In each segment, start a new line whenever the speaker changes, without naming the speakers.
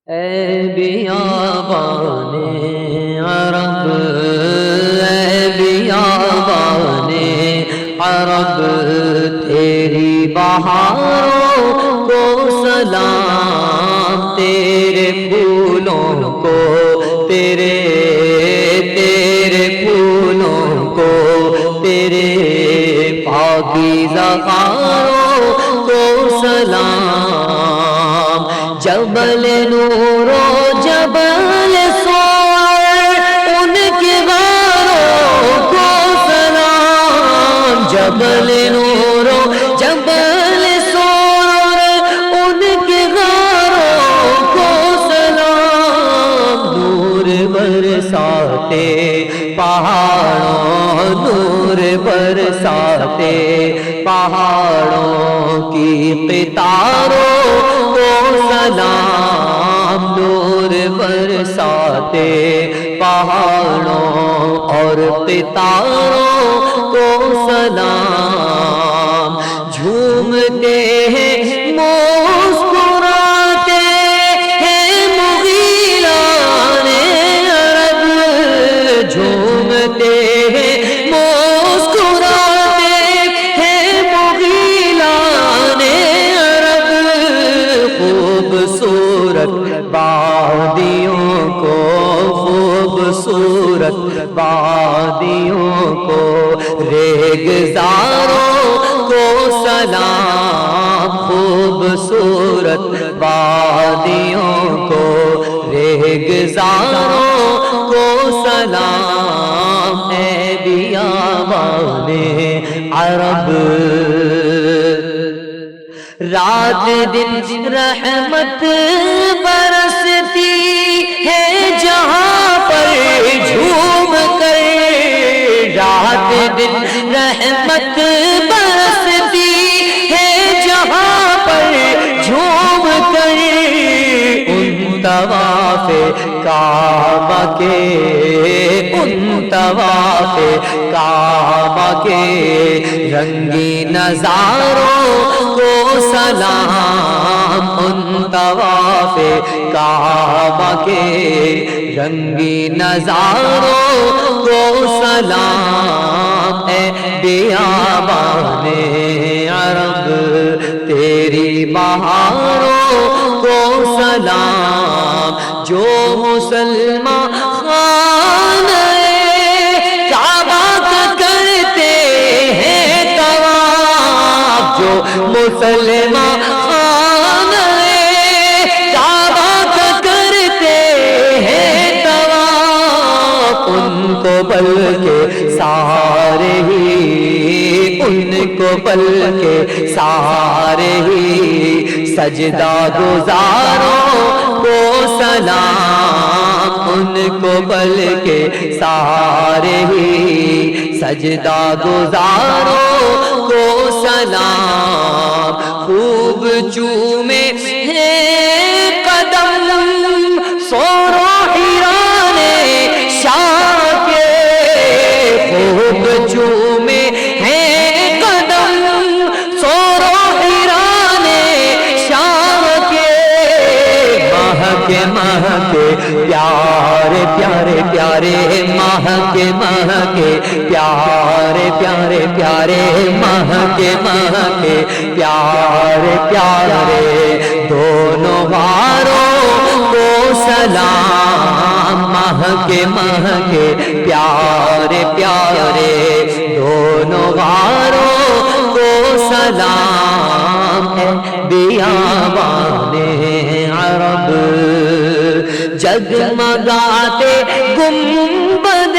اے بیابان عرب، اے بیابان عرب، تیری بہاروں کو سلام، تیرے پھولوں کو، تیرے پھولوں کو، تیرے پاکیزہ خاروں کو سلام۔ جبل نور و جبل سور، ان کے غاروں کو سلام۔ جبل نور و جبل سور، ان کے غاروں کو سلام۔ نور برساتے پہاڑوں، نور برساتے پہاڑوں کی قطاروں کو سلام۔ نور برساتے پہاڑوں اور قطاروں کو سلام۔ جھومتے ہیں مسکراتے ہیں مغیلان عرب، جھومتے ہیں مسکراتے ہیں مغیلان عرب۔ خوبصورت وادیوں کو، خوبصورت وادیوں کو، ریگزاروں کو سلام۔ خوبصورت وادیوں کو، ریگزاروں کو سلام۔ اے بیابان عرب، رات دن رحمت برستی ہے جہاں پر جھوم کر، رات دن رحمت برستی ہے جہاں پر جھوم کر۔ ان طواف کعبہ کے، ان طواف کعبہ کے رنگی نظاروں کو سلام۔ ان طواف کعبہ کے رنگی نظاروں کو سلام۔ اے بیابان عرب، تیری بہاروں کو سلام۔ جو مسلمان خانہ کعبہ کرتے ہیں طواف، جو مسلمان خانہ کعبہ کرتے ہیں طواف، ان کو بلکہ سارے ہی، ان کو بلکہ سارے ہی سجدہ گزاروں کو سلام۔ ان کو بلکہ سارے ہی سجدہ گزاروں کو سلام۔ خوب چومے ہیں قدم سور و حیران شاہ کے، خوب چومے ہیں قدم سور و حیران شاہ کے۔ مہکے مہکے پیارے پیارے پیارے، مہکے مہکے پیارے پیارے پیارے، مہکے مہکے پیارے پیارے، دونوں غاروں کو سلام۔ مہکے مہکے پیارے پیارے، دونوں غاروں کو سلام۔ اے بیابان عرب، جگمگاتے گنبد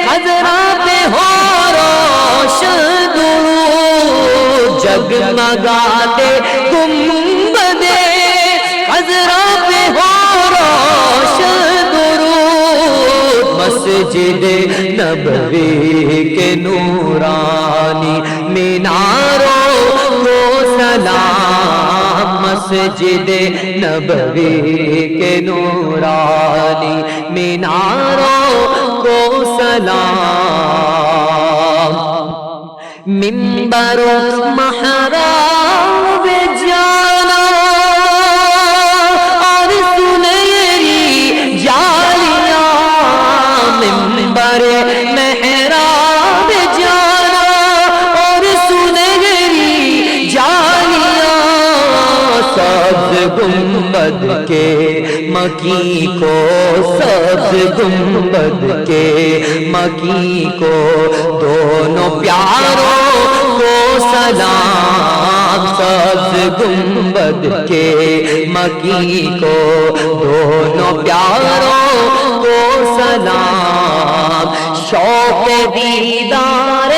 خضرا پہ ہو روشن درود، جگمگاتے گنبد خضرا پہ ہو روشن درود۔ مسجد نبوی کے نورانی میناروں کو سلام۔ مسجد نبوی کے نورانی میناروں کو سلام۔ منبر و محراب جانا اور گنبد کے مکی کو، سبز گنبد کے مکی کو، دونوں پیاروں کو سلام، سبز گنبد کے مکی کو، دونوں پیاروں کو سلام۔ شوق دیدار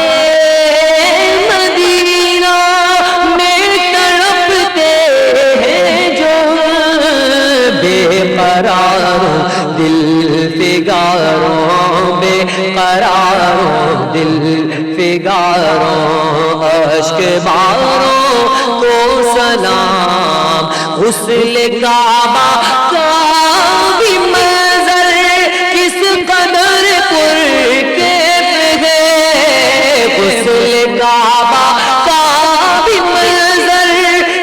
مدینہ میں تڑپتے ہیں جو، بے قراروں دل فگاروں، بے قراروں دل فگاروں، اشک باروں کو سلام۔ غسل کعبہ کا بھی منظر کس قدر پرکیف ہے، غسل کعبہ کا بھی منظر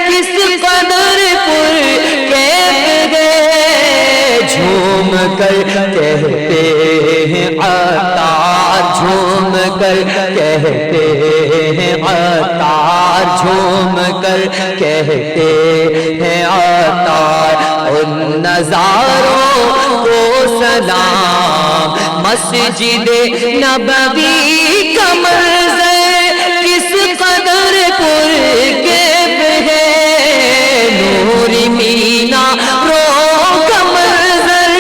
کس قدر پرکیف ہے، جھوم کر کہتے ہیں عطار، جھوم کر کہتے ہیں عطار، جھوم کر کہتے ہیں عطار، ان نظاروں کو سلام۔ مسجد نبوی کا منظر کس قدر پرکیف ہے، نور میناروں کا منظر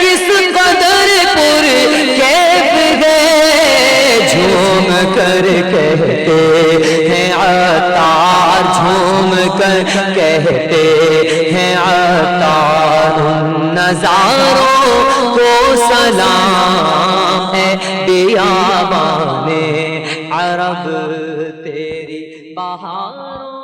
کس قدر پرکیف ہے، جھوم کر کہتے ہیں عطار، جھوم کر کہتے ہیں عطار، ان نظاروں کو سلام ہے، بیابان عرب تیری بہاروں